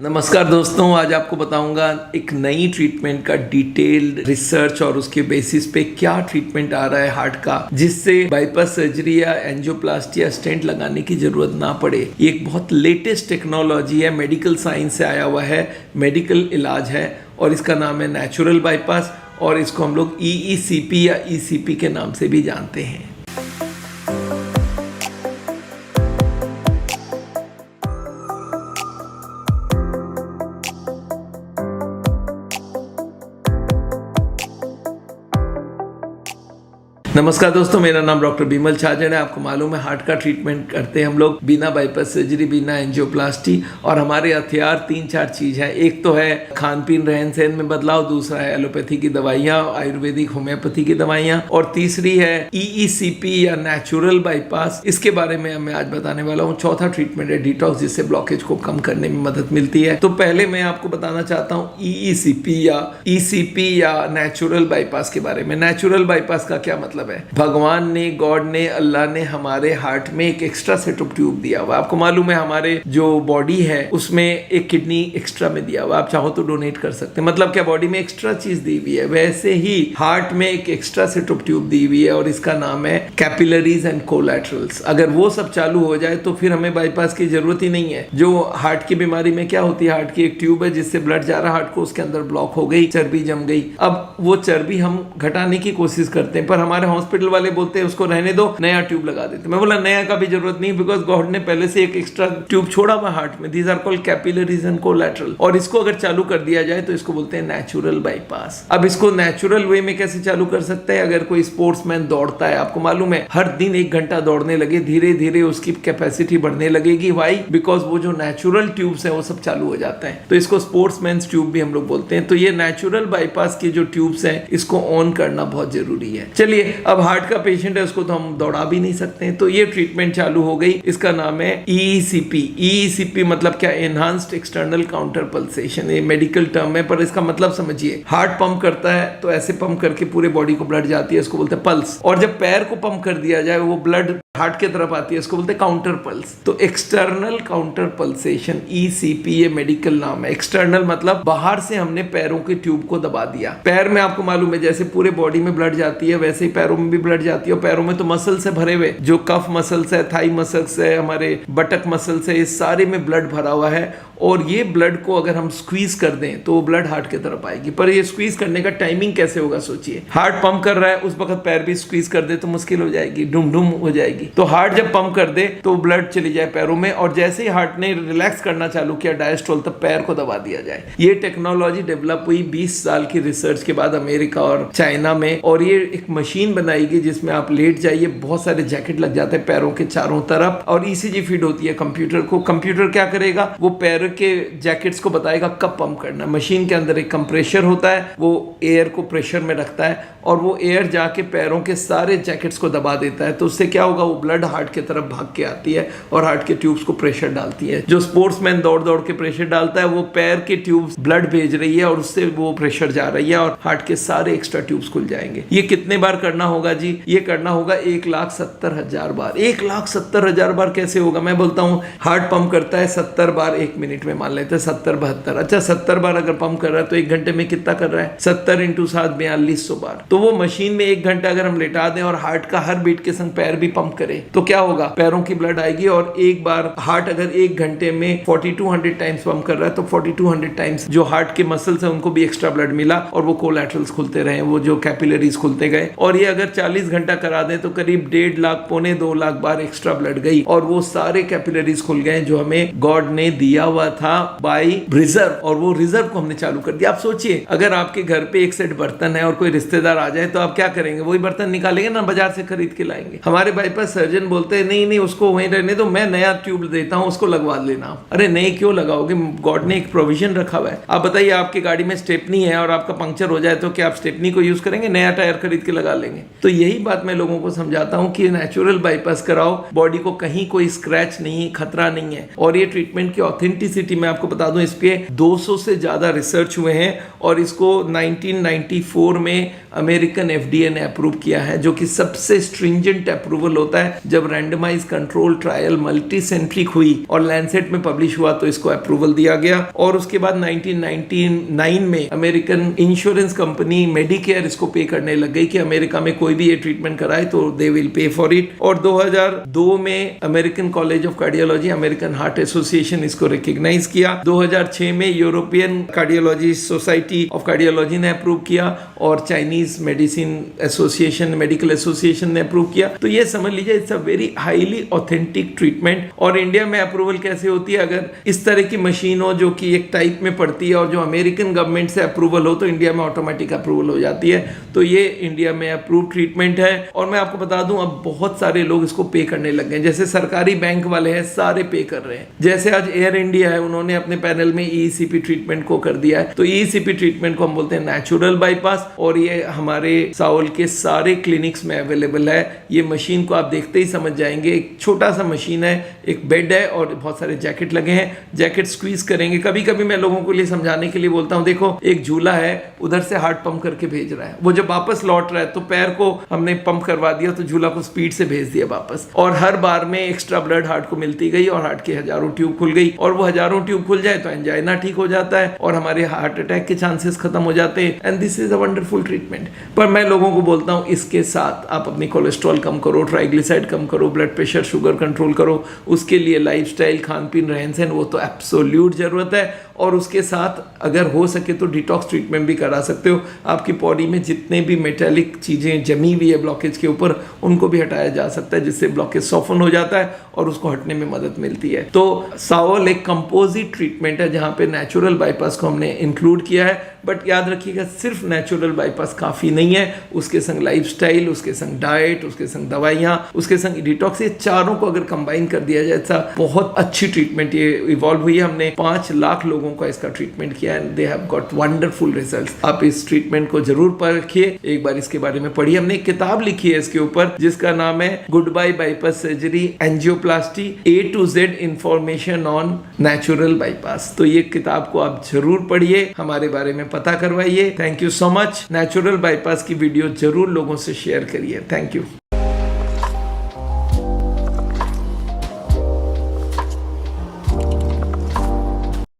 नमस्कार दोस्तों, आज आपको बताऊंगा एक नई ट्रीटमेंट का डिटेल्ड रिसर्च और उसके बेसिस पे क्या ट्रीटमेंट आ रहा है हार्ट का, जिससे बाईपास सर्जरी या एंजियोप्लास्टी या स्टेंट लगाने की जरूरत ना पड़े। ये एक बहुत लेटेस्ट टेक्नोलॉजी है, मेडिकल साइंस से आया हुआ है, मेडिकल इलाज है और इसका नाम है नेचुरल बाईपास और इसको हम लोग EECP या ECP के नाम से भी जानते हैं। नमस्कार दोस्तों, मेरा नाम डॉक्टर बिमल छाजन है। आपको मालूम है हार्ट का ट्रीटमेंट करते हैं हम लोग बिना बाईपास सर्जरी, बिना एंजियोप्लास्टी। और हमारे हथियार 3-4 चीज है। एक तो है खान पीन, रहन सहन में बदलाव, दूसरा है एलोपैथी की दवाइयाँ, आयुर्वेदिक होम्योपैथी की दवाइयाँ, और तीसरी है EECP या नेचुरल बाईपास। इसके बारे में मैं आज बताने वाला हूँ। चौथा ट्रीटमेंट है डिटॉक्स, जिससे ब्लॉकेज को कम करने में मदद मिलती है। तो पहले मैं आपको बताना चाहता हूँ EECP या ECP या नेचुरल बाईपास के बारे में। नेचुरल बाईपास का क्या मतलब है? भगवान ने, गॉड ने, अल्लाह ने हमारे हार्ट में एक एक्स्ट्रा सेट ऑफ ट्यूब दिया हुआ। आपको मालूम है हमारे जो बॉडी है उसमें एक किडनी एक्स्ट्रा में दिया हुआ। आप चाहो तो डोनेट कर सकते हैं। मतलब क्या, बॉडी में एक्स्ट्रा चीज दी हुई है। वैसे ही हार्ट में एक एक्स्ट्रा सेट ऑफ ट्यूब दी हुई है और इसका नाम है कैपिलरीज एंड कोलैटरल्स। अगर वो सब चालू हो जाए तो फिर हमें बाईपास की जरूरत ही नहीं है। जो हार्ट की बीमारी में क्या होती है, हार्ट की एक ट्यूब है जिससे ब्लड जा रहा हार्ट को, उसके अंदर ब्लॉक हो गई, चर्बी जम गई। अब वो चर्बी हम घटाने की कोशिश करते हैं, पर हमारे हॉस्पिटल वाले बोलते हैं उसको रहने दो, नया ट्यूब लगा देते। मैं बोला नया का भी जरूरत नहीं, बिकॉज गॉड ने पहले से एक एक्स्ट्रा ट्यूब छोड़ा हुआ हार्ट में। These are called capillaries and collateral. और इसको अगर चालू कर दिया जाए तो इसको बोलते हैं नेचुरल बाईपास। अब इसको नेचुरल वे में कैसे चालू कर सकते हैं? अगर कोई स्पोर्ट्समैन दौड़ता है, आपको मालूम है हर दिन 1 घंटा दौड़ने लगे, धीरे धीरे उसकी कैपेसिटी बढ़ने लगेगी। वाई? बिकॉज वो जो नेचुरल ट्यूब्स है वो सब चालू हो जाता है। तो इसको स्पोर्ट्समैन ट्यूब भी हम लोग बोलते हैं। तो ये नेचुरल बाईपास की जो ट्यूब्स हैं इसको ऑन करना बहुत जरूरी है। चलिए, अब हार्ट का पेशेंट है, उसको तो हम दौड़ा भी नहीं सकते हैं। तो ये ट्रीटमेंट चालू हो गई। इसका नाम है EECP। EECP मतलब क्या? Enhanced external counter pulsation. ये मेडिकल टर्म है, पर इसका मतलब समझिए। हार्ट पंप करता है तो ऐसे पंप करके पूरे बॉडी को ब्लड जाती है, इसको बोलते हैं पल्स। और जब पैर को पंप कर दिया जाए, वो ब्लड हार्ट की तरफ आती है, इसको बोलते हैं काउंटर पल्स। तो एक्सटर्नल काउंटर पल्सेशन, ECP, ये मेडिकल नाम है। एक्सटर्नल मतलब बाहर से हमने पैरों के ट्यूब को दबा दिया। पैर में आपको मालूम है जैसे पूरे बॉडी में ब्लड जाती है, वैसे ही पैरों में भी ब्लड जाती है। और पैरों में तो मसल से भरे हुए, जो कफ मसल्स है, थाई मसल्स है, हमारे बटक मसल्स है, ये सारे में ब्लड भरा हुआ है। और ये ब्लड को अगर हम स्क्वीज कर दें तो वो ब्लड हार्ट की तरफ आएगी। पर ये स्क्वीज करने का टाइमिंग कैसे होगा? सोचिए, हार्ट पंप कर रहा है, उस वक्त पैर भी स्क्वीज कर दे तो मुश्किल हो जाएगी, डुम डुम हो जाएगी। तो हार्ट जब पंप कर दे तो ब्लड चली जाए पैरों में, और जैसे ही हार्ट ने रिलैक्स करना चालू किया, डायस्टोल, तब पैर को दबा दिया जाए। ये टेक्नोलॉजी डेवलप हुई 20 साल की रिसर्च के बाद अमेरिका और चाइना में। और ये एक मशीन बनाई गई जिसमें आप लेट जाइए, बहुत सारे जैकेट लग जाते हैं पैरों के चारों तरफ, और ECG फीड होती है कंप्यूटर को। कंप्यूटर क्या करेगा? वो पैर के जैकेट्स को बताएगा कब पंप करना। मशीन के अंदर एक कंप्रेशर होता है, वो एयर को प्रेशर में रखता है और वो एयर जाके पैरों के सारे जैकेट्स को दबा देता है। तो उससे क्या होगा? वो ब्लड हार्ट की तरफ भाग के आती है और हार्ट के ट्यूब्स को प्रेशर डालती है। जो स्पोर्ट्समैन दौड़ दौड़ के प्रेशर डालता है, वो पैर के ट्यूब्स ब्लड भेज रही है और उससे वो प्रेशर जा रही है और हार्ट के सारे एक्स्ट्रा ट्यूब्स खुल जाएंगे। ये कितने बार करना होगा जी? ये करना होगा 1,70,000 बार। 1,70,000 बार कैसे होगा? मैं बोलता हूँ हार्ट पंप करता है 70 बार 1 मिनट में, मान लेते हैं 70-72। अच्छा, 70 बार अगर पंप कर रहा है तो 1 घंटे में कितना कर रहा है? 70 × 7 4200 बार। तो वो मशीन में 1 घंटा अगर हम लेटा दें और हार्ट का हर बीट के संग पैर भी पंप करे तो क्या होगा? पैरों की ब्लड आएगी। और एक बार हार्ट अगर 1 घंटे में 4200 टाइम्स पंप कर रहा है तो 4200 टाइम्स जो हार्ट के मसल्स है उनको भी एक्स्ट्रा ब्लड मिला और वो कोलैटरल्स खुलते रहे, वो जो कैपिलरीज खुलते गए। और ये अगर 40 घंटा करा दें तो करीब 1.5 लाख, 1.25 लाख बार एक्स्ट्रा ब्लड गई और वो सारे कैपिलरीज खुल गए जो हमें गॉड ने दिया हुआ था बाई रिजर्व। और वो रिजर्व को हमने चालू कर दिया। आप सोचिए, अगर आपके घर पे एक सेट बर्तन है और कोई रिश्तेदार आ जाए तो आप क्या करेंगे? वही बर्तन निकालेंगे ना, बाजार से खरीद के लाएंगे। हमारे बाईपास सर्जन बोलते हैं नहीं नहीं, उसको वहीं रहने दो, मैं नया ट्यूब देता हूँ, उसको लगवा लेना। अरे नहीं, क्यों लगाओगे? गॉड ने एक प्रोविजन रखा हुआ है। आप बताइए, आपकी गाड़ी में स्टेपनी है और आपका पंक्चर हो जाए तो क्या आप स्टेपनी को यूज करेंगे? नया टायर खरीद के लगा लेंगे। तो यही बात मैं लोगों को समझाता हूँ कि नेचुरल बाईपास कराओ, बॉडी को कहीं कोई स्क्रैच नहीं, खतरा नहीं है। और ये ट्रीटमेंट की ऑथेंटिसिटी मैं आपको बता दूं, इस पे 200 से ज्यादा रिसर्च हुए हैं और इसको 1994 में अमेरिकन FDA ने अप्रूव किया है, जो कि सबसे स्ट्रिंजेंट अप्रूवल होता होता है। जब randomise control trial multi centric हुई और लैंसेट में पब्लिश हुआ तो इसको अप्रूवल दिया गया। और उसके बाद 1999 में अमेरिकन इंश्योरेंस कंपनी मेडिकेयर इसको पे करने लग गई कि अमेरिका में कोई भी ये ट्रीटमेंट कराए तो they will pay for it. और 2002 में American college of cardiology, American heart association इसको रिकॉग्नाइज किया। 2006 में European cardiology society of cardiology ने अप्रूव किया और Chinese medicine association, medical association ने अप्रूव किया। तो ये समझ लीजिए it's a very highly authentic treatment. और इंडिया में अप्रूवल कैसे होती है? अगर इस तरह की मशीन हो जो कि एक टाइप में पड़ती है और जो अमेरिकन गवर्नमेंट से अप्रूवल हो तो इंडिया में ऑटोमेटिक अप्रूवल हो जाती है। तो ये इंडिया में अप्रूव ट्रीटमेंट है। और मैं आपको बता दूं अब बहुत सारे लोग इसको पे करने लग गए। जैसे सरकारी बैंक वाले हैं सारे पे कर रहे हैं। जैसे आज एयर इंडिया है, उन्होंने अपने पैनल में ईसीपी ट्रीटमेंट को कर दिया है। तो ईसीपी ट्रीटमेंट को हम बोलते हैं नेचुरल बाईपास और ये हमारे साउल के सारे क्लिनिक्स में अवेलेबल है। ये मशीन को आप देखते ही समझ जाएंगे। एक छोटा सा मशीन है, एक बेड है और बहुत सारे जैकेट लगे हैं। जैकेट स्क्वीज करेंगे। कभी कभी मैं लोगों को लिए समझाने के लिए बोलता हूं, देखो एक झूला है, उधर से हार्ट पंप करके भेज रहा है, वो जब वापस लौट रहा है तो पैर को हमने पंप करवा दिया तो झूला को स्पीड से भेज दिया वापस। और हर बार में एक्स्ट्रा ब्लड हार्ट को मिलती गई और हार्ट की हजारों ट्यूब खुल गई। और वो हजारों ट्यूब खुल जाए तो एंजाइना ठीक हो जाता है और हमारे हार्ट अटैक के चांसेस खत्म हो जाते हैं। And this is a wonderful treatment. पर मैं लोगों को बोलता हूं इसके साथ आप अपनी कोलेस्ट्रॉल कम करो, ट्राइग्लिसराइड कम करो, ब्लड प्रेशर शुगर कंट्रोल करो। उसके लिए लाइफस्टाइल, खान पीन, रहन सहन वो तो एब्सोल्यूट जरूरत है। और उसके साथ अगर हो सके तो डिटॉक्स ट्रीटमेंट भी करा सकते हो। आपकी बॉडी में जितने भी मेटालिक चीजें जमी हुई है ब्लॉकेज के ऊपर उनको भी हटाया जा सकता है, जिससे ब्लॉकेज सॉफ्टन हो जाता है और उसको हटने में मदद मिलती है। तो साओल एक कंपोजिट ट्रीटमेंट है जहां पे नेचुरल बाईपास को हमने इंक्लूड किया है। बट याद रखिएगा सिर्फ नेचुरल बाईपास काफी नहीं है, उसके संग लाइफस्टाइल, उसके संग डाइट, उसके संग दवाइयां, उसके संग डिटॉक्स, ये चारों को अगर कंबाइन कर दिया जाए तो बहुत अच्छी ट्रीटमेंट ये इवॉल्व हुई है। हमने 5 लाख लोगों का इसका ट्रीटमेंट किया and they have got wonderful results. आप इस ट्रीटमेंट को जरूर परखिए, एक बार इसके बारे में पढ़िए। हमने एक किताब लिखी है इसके ऊपर जिसका नाम है good bye bypass surgery angioplasty A to Z information on natural bypass. तो ये किताब को आप जरूर पढ़िए, हमारे बारे में पता करवाइए। Thank you so much. Natural bypass की वीडियो जरूर लोगों से शेयर करिए। Thank you.